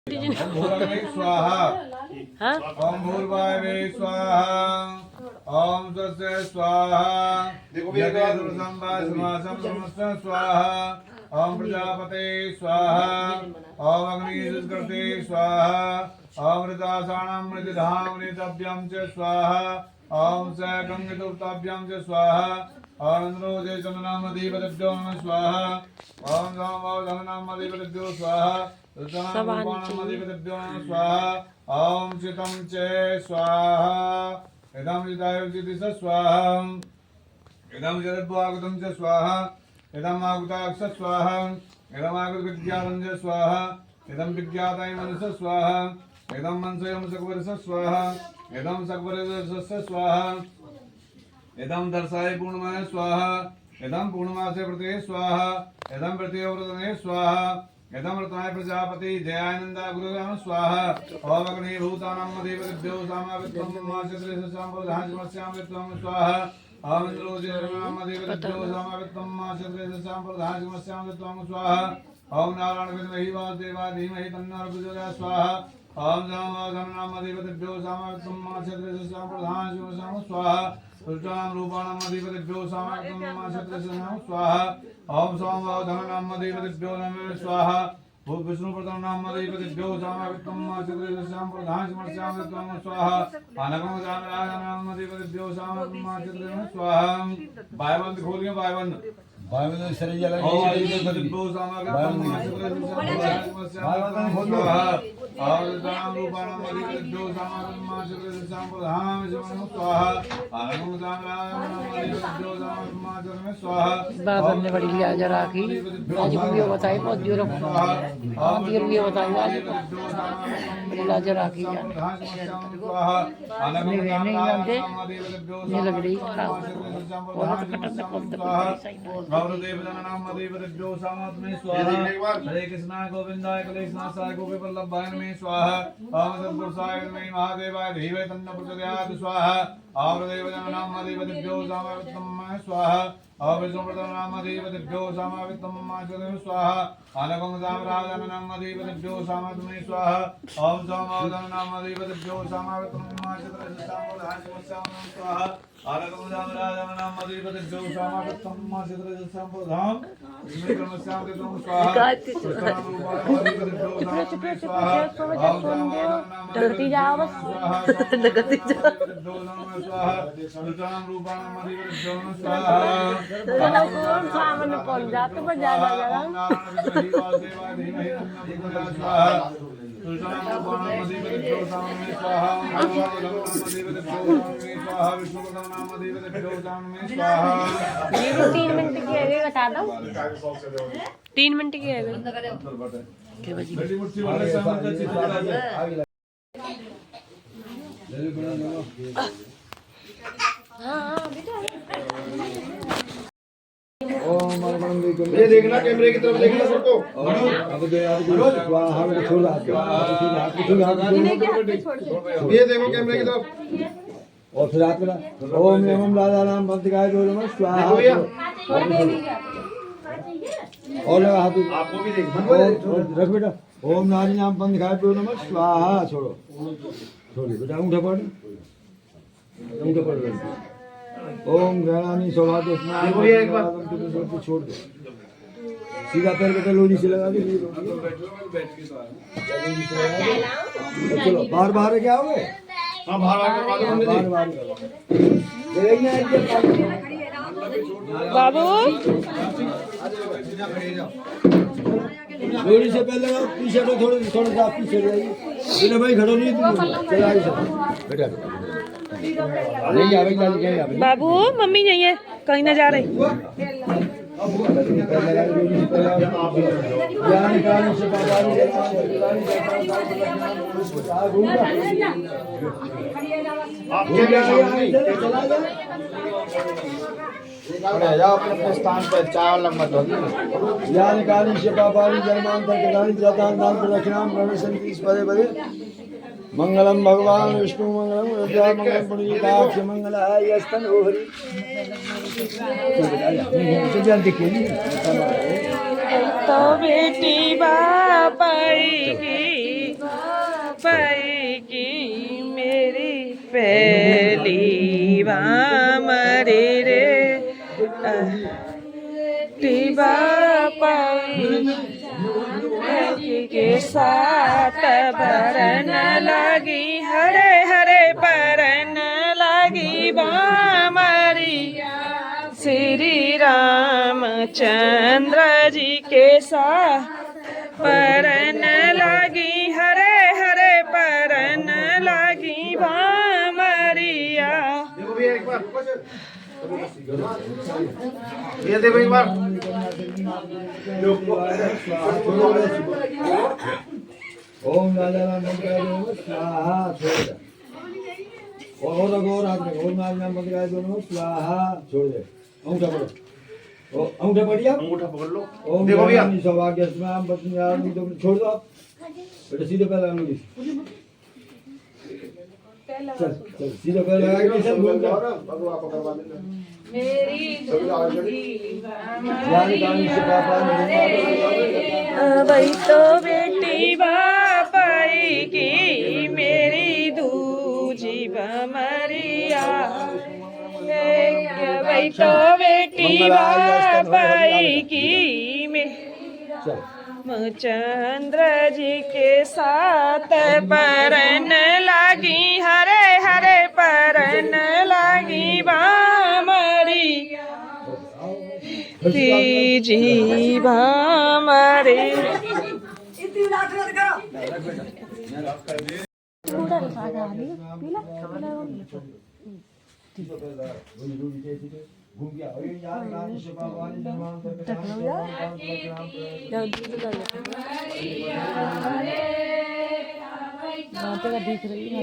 स्वाहा ओम भूर्भावे स्वाहा ओम स्वस्य स्वाहा स्वाहा ओम प्रजापते स्वाहा ओम अग्निकृते स्वाहा ओम ऋतासाणं मृतधामृतभ्यं च स्वाहा ओम स गंगतुर्ताभ्यं च स्वाहा ओम इंद्रोजे चंदनामधिपतिभ्यो नमः स्वाहा ओम धननामधिपतिभ्यो स्वाहा स्वाहा ओम चितं च स्वाहा इदं चितायुजिति स्वाहा इदं जलद्वागतं च स्वाहा इदं आगुताक्ष स्वाहा इदं आगुतविज्ञानं च स्वाहा इदं विज्ञाताय मनस स्वाहा इदं मनसयं सकवरस स्वाहा इदं सकवरसस्य स्वाहा इदं दर्शाय पूर्णमाय स्वाहा इदं पूर्णमासे प्रति स्वाहा इदं प्रतिव्रतने स्वाहा इदं रत्नाय प्रजापति जयानंदा गुरुराम स्वाहा ओम अग्नि भूतानां मदेवद्यो सामावित्वं माचत्रेश संप्रधानमस्यां वित्वं स्वाहा ओम इंद्रोजेनां मदेवद्यो सामावित्वं माचत्रेश संप्रधानमस्यां वित्वं स्वाहा ओम नारायण विद्महे वासुदेवाय धीमहि तन्नो प्रचोदयात् स्वाहा ओम धननां मदेवद्यो सामावित्वं माचत्रेश संप्रधानमस्यां स्वाहा रुद्रां रूपाणां मदेवद्यो सामावित्वं माचत्रेश स्वाहा ओम सोमवार धननां मदेवद्यो नमः स्वाहा भूत विष्णु प्रथम नाम मदेवद्यो सामावित्वं माचत्रेशं प्रधानमस्यां वित्वं स्वाहा अनगम जामराजनां मदेवद्यो सामावित्वं माचत्रेशं स्वाहा बायबंद खोलियो बायबंद शरीर जला स्वाहा और दान रूपाणां मदेवद्यो सामावित्वं माचत्रेशं प्रधानमस्यां स्वाहा अनगम जामराजनां मदेवद्यो सामावित्वं माचत्रेशं स्वाहा बाबा ने बड़ी लिहाज राखी आज भी बताई बहुत दूर देर भी बताई आज लिहाज राखी नहीं जानते ये लग रही बहुत कटन हरे कृष्णा गोविंदाय कृष्णाय गोपी वल्लभाय नमः स्वाहा ओम सद्गुरुसाय नमः महादेवाय धीमहि तन्नो प्रचोदयात् स्वाहा ओम देवजनानां मदेवद्यो सामावित्वं स्वाहा ओम विष्णुप्रदानां मदेवद्यो सामावित्वं माचत्रेशं स्वाहा अनगं सामराजनां मदेवद्यो सामावित्वं स्वाहा ओम सोमवादनां मदेवद्यो सामावित्वं माचत्रेशं स्वाहा अनगं सामराजनां मदेवद्यो सामावित्वं माचत्रेशं डरती जाओ बस डरती जाओ सामने पहुंच जाते पर ज्यादा जरा 3 मिनट की है बता दो 3 मिनट की है ये देखना कैमरे की तरफ देखना सबको ये देखो कैमरे की तरफ और फिर हाथ मिला ओम नमः राजा नाम भक्तिकाय नमः स्वाहा और लगा हाथ आपको भी देखना रख बेटा ओम नारी नाम पंथकाय नमः स्वाहा छोड़ो छोड़िए बेटा अंगूठा पड़ ओम गणानी सौभाग्य स्नान छोड़ दो सीधा पैर बेटा लोरी से लगा दे चलो बाहर बाहर क्या हो गए हाँ बाहर बाबू लोरी से पहले पीछे तो थोड़ा सा पीछे जाइए भाई खड़ो नहीं चला बेटा नहीं आवे बाबू मम्मी नहीं है कहीं ना जा रही जाओ अपने स्थान पर चावल लंबा तो यानी काली से पापाली जन्मांतर कदानी जतान दान प्रदक्षिणाम प्रणशंति पदे पदे मंगलम भगवान विष्णु मंगलम रुद्रा मंगलम पुण्यकाक्ष मंगल यस्तन ओहरि तो बेटी बापाई वामरे रे टिबा के साथ बरन लगी हरे हरे परन लगी बामरी श्री रामचंद्र जी के साथ परन लगी हरे हरे परन लगी बामरिया। देखो भैया एक बार ये देखो एक बार ओम नारायण मंगलाय नमः स्वाहा छोड़ दे और अगोर हाथ में ओम नारायण मंगलाय नमः स्वाहा छोड़ दे अंगूठा पकड़ो ओ अंगूठा पकड़िए अंगूठा पकड़ लो ओम देखो भैया सौभाग्य स्नाम पत्नी आरती तो छोड़ दो आप बेटा सीधे पैर लगाओ चल चल सीधे पैर लगा के सब घूम जाओ भगवान को करवा देना मेरी वही तो बेटी बापाई की मेरी दूजी बमरिया वही तो बेटी बापाई की चंद्र जी के साथ परन लगी हरे हरे परन लगी बामरी जी बामरी। घूम गया और ये यार गाने से बाबानी जमान कर दिख रही है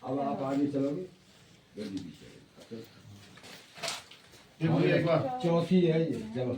अब आप आगे चलोगे एक बार चौथी है ये चलो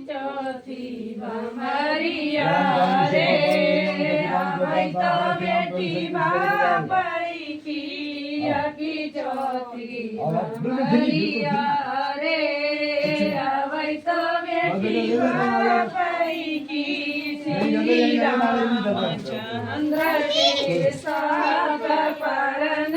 चौथी बमरिया रे वही तो बेटी बापाई की चौथी बमरिया रे वही तो बेटी बापाई की श्री रामचंद्र के साथ परन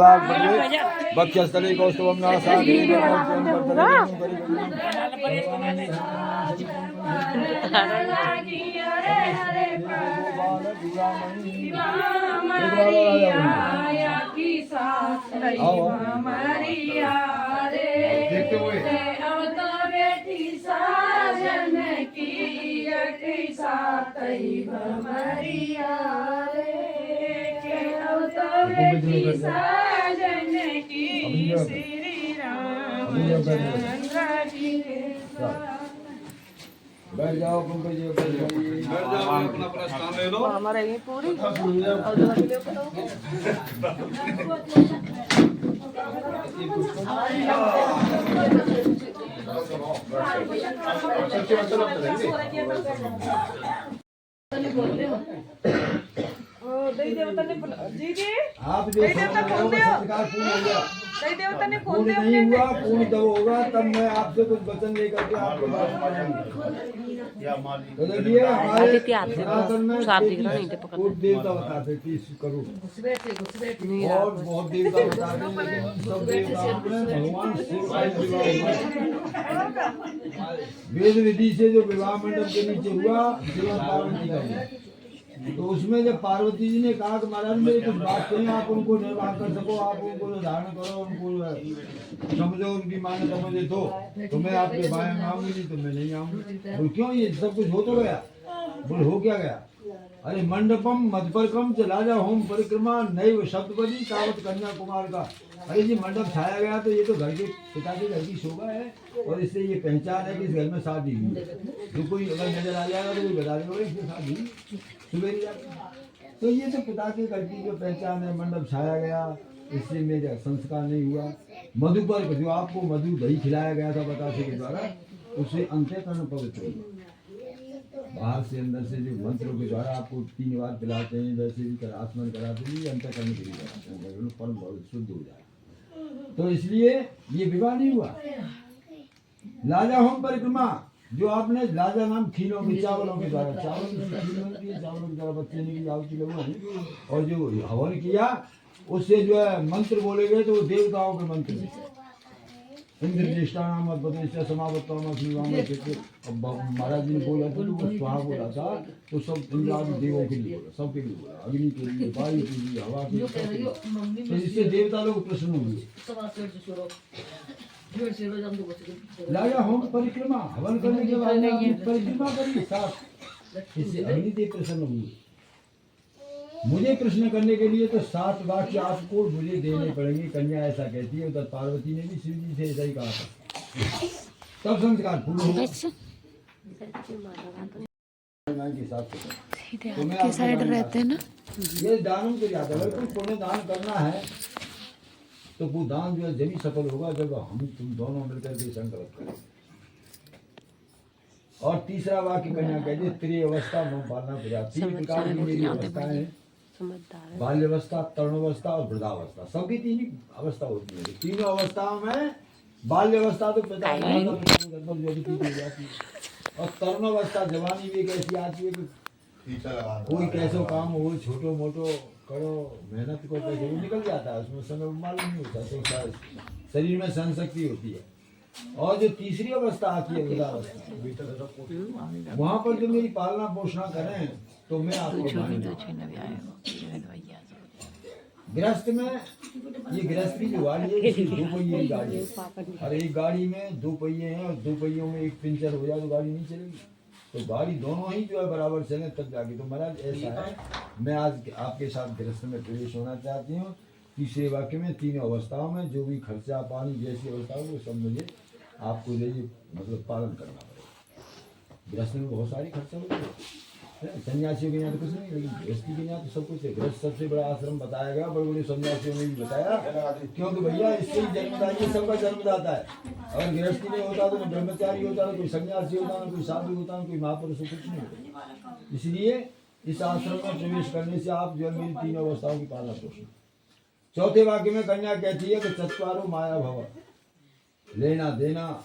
लगी बक्षस्थले कौस्तुभम देखते हुए बैठ जाओ पंकज जी बैठ जाओ अपना अपना स्थान ले लो हमारा ये पूरी देवी देवता ने जी जी आप देवी देवता खोल दियो सरकार पूर्ण हो गया देवी देवता ने खोल पूर्ण दिया नहीं हुआ पूर्ण तब होगा तब मैं आपसे कुछ वचन लेकर के आपके पास तो देखिए हमारे सनातन में बहुत देवता बताते कि करो और बहुत देवता बताते हैं लेकिन सब देवताओं में भगवान शिव का ही विवाह हुआ वेद विधि से जो विवाह मंडप के नीचे हुआ शिव पार्वती का हुआ तो उसमें जब पार्वती जी ने कहा कि महाराज मेरी कुछ बात कहें आप उनको निर्वाह कर सको आप उनको धारण करो उनको समझो उनकी मान्यता मुझे तो मैं आपके बारे में आऊंगी नहीं तो मैं नहीं आऊंगी बोल क्यों ये सब कुछ हो तो गया बोल हो क्या गया अरे मंडपम मधुपरकम च राजा होम परिक्रमा नैव शब्दपदी तावत कन्या कुमार का। अरे जी मंडप छाया गया तो ये तो घर के पिता के घर की शोभा है और इससे ये पहचान है कि इस घर में शादी हुई है। जो कोई अगर नजर आ जाएगा तो कोई बता देगा इसकी शादी सुबह जाती। तो ये तो पिता के घर की जो पहचान है, मंडप छाया गया इससे मेरा संस्कार नहीं हुआ। मधुपर्क जो आपको मधु दही खिलाया गया था बतासे के द्वारा, उससे अंतःकरण पवित्र हुआ। बाहर से अंदर से जो मंत्रों के द्वारा आपको 3 बार पिलाते हैं, वैसे भी आसमन कराते हैं, अंतःकरण के लिए कराते हैं, फल बहुत शुद्ध हो जाए। तो इसलिए ये विवाह नहीं हुआ। लाजा होम परिक्रमा जो आपने लाजा नाम खीलों के चावलों के द्वारा, चावलों के द्वारा बच्चे ने की आहुति लगवाई और जो हवन किया उससे जो है मंत्र बोले गए तो वो देवताओं के मंत्र हैं। इंद्र ज्येष्ठा नाम अद्भुत समावत्ता महाराज जी ने बोला था तो वो स्वाहा बोला था तो सब इंद्रादि देवों के लिए बोला, सबके लिए बोला, अग्नि के लिए, वायु के लिए, हवा के लिए। तो इससे देवता लोग प्रसन्न हुए। लाया होम परिक्रमा हवन करने के बाद परिक्रमा करी साथ, इससे अग्निदेव प्रसन्न हुए। मुझे प्रश्न करने के लिए तो 7 वाक्य आपको मुझे देने पड़ेंगे। कन्या ऐसा कहती है, उधर पार्वती ने भी शिव जी से ऐसा ही कहा था। तब संस्कार पूर्ण होगा। के साइड रहते हैं ना, ये दानों के लिए आता है। अगर कोई पुण्य दान करना है तो वो दान जो है जब ही सफल होगा जब हम तुम दोनों मिलकर के संकल्प करें। और तीसरा वाक्य कन्या कहती है त्रि अवस्था मम पालना प्रजा। 3 प्रकार की मेरी अवस्थाएं हैं, बाल्यावस्था, तरुणावस्था और वृद्धावस्था। सबकी 3 ही अवस्था होती है। तीनों अवस्थाओं में बाल्यावस्था तो पिता और तरुणावस्था जवानी भी एक ऐसी आती है कि कोई कैसो काम हो, छोटो मोटो करो, मेहनत को कैसे वो निकल जाता है, उसमें समय मालूम नहीं होता, तो शरीर में सहन शक्ति होती है। और जो तीसरी अवस्था आती है वृद्धावस्था, वहाँ पर जो मेरी पालना पोषणा करें तो मैं आपको गृहस्थ में ये गृहस्थी की गाड़ी है, इसकी 2 पहिए की गाड़ी है। और एक गाड़ी में 2 पहिए हैं और 2 पहियों में एक पंचर हो जाए तो गाड़ी नहीं चलेगी। तो गाड़ी दोनों ही जो है बराबर चले तब जाके। तो महाराज ऐसा है, मैं आज आपके साथ गृहस्थ में प्रवेश होना चाहती हूँ। तीसरे वाक्य में 3 अवस्थाओं में जो भी खर्चा पानी जैसी अवस्था हो वो सब मुझे आपको जो मतलब पालन करना पड़ेगा। गृहस्थ में बहुत सारी खर्चा होती है, सन्यासियों के यहाँ तो कुछ नहीं, लेकिन गृहस्थी के यहाँ तो सब कुछ है। गृहस्थ सबसे बड़ा आश्रम बताया गया, बड़े बड़े सन्यासियों ने भी बताया, क्योंकि भैया इससे ही जन्मदाता, सबका जन्मदाता है। अगर गृहस्थी नहीं होता तो ब्रह्मचारी होता, ना कोई सन्यासी होता, ना कोई साधु होता, ना कोई महापुरुष, कुछ नहीं होता। इसलिए इस आश्रम में प्रवेश करने से आप जो है मेरी 3 अवस्थाओं की पालना पोषण। चौथे वाक्य में कन्या कहती है कि चत्वारो माया भव, लेना देना,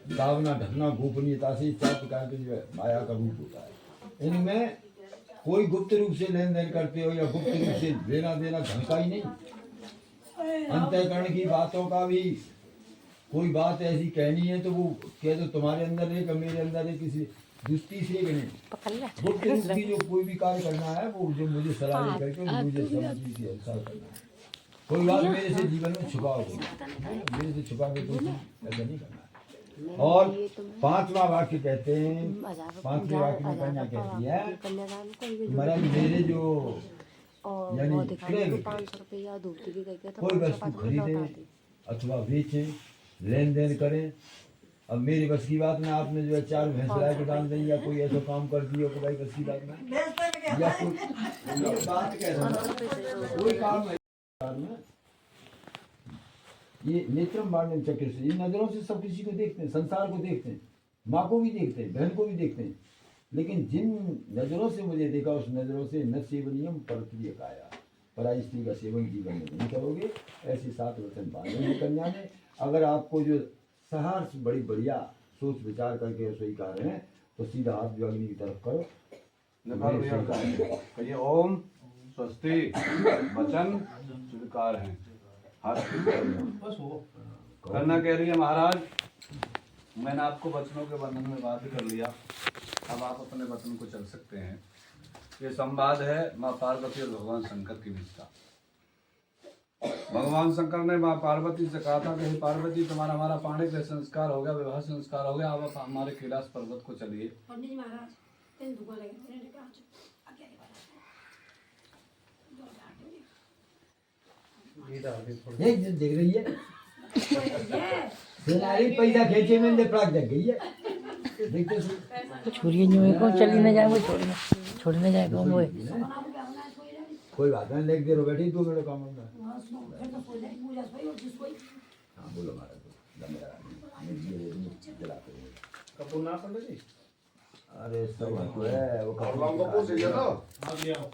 दावना ढकना, गोपनीयता से 4 प्रकार के जो है माया का रूप होता है। इनमें कोई गुप्त रूप से लेन देन करते हो या गुप्त रूप से लेना देना ढंग का ही नहीं। अंतःकरण की बातों का भी कोई बात ऐसी कहनी है तो वो कह दो तुम्हारे अंदर है कि मेरे अंदर है, किसी तीसरे के नहीं। गुप्त रूप की जो कोई भी कार्य करना है वो जो मुझे सलाह दे करके मुझे समझी के अनुसार करना है। कोई बात मेरे से जीवन में छुपा हो, मेरे से छुपा के कुछ ऐसा नहीं करना है। और 5वां वाक्य कहते हैं, 5वें वाक्य में कन्या कहती है महाराज मेरे जो यानी कोई वस्तु खरीदे अथवा बेचे, लेन देन करें। अब मेरी बस की बात में आपने जो है 4 भैंस लाए के दान दें या कोई ऐसा काम कर दिया कि भाई बस की बात में या कोई बात कैसा कोई काम है। ये नेत्रम बाण्यम चक्र से, इन नजरों से सब किसी को देखते हैं, संसार को देखते हैं, माँ को भी देखते हैं, बहन को भी देखते हैं। लेकिन जिन नजरों से मुझे देखा उस नजरों से न सेवनियम परप्रिय काया, पराई स्त्री का सेवन जीवन में नहीं करोगे। ऐसी 7 वचन बांधे कन्या ने। अगर आपको जो सहर्ष बड़ी बढ़िया सोच विचार करके स्वीकार है तो सीधा हाथ जो अग्नि की तरफ करो। कहिए ओम स्वस्ति, वचन स्वीकार है। करना कह रही है महाराज मैंने आपको वचनों के बंधन में बाध्य कर लिया, अब आप अपने वचन को चल सकते हैं। ये संवाद है माँ पार्वती और भगवान शंकर के बीच का। भगवान शंकर ने माँ पार्वती से कहा था कि हे पार्वती तुम्हारा हमारा पाणी का संस्कार हो गया, विवाह संस्कार हो गया, अब आप हमारे कैलाश पर्वत को चलिए। देख रही है सेनारी पैसा खेचे में ने प्राग देख गई है देखते छुरी जो को चली न जाए वो छोड़ न जाए वो कोई बात नहीं देख दे रो बैठी 2 मिनट काम में हाँ बोलो महाराज कपूर ना पंडित जी अरे सब है वो और लौंगो को से दिया तो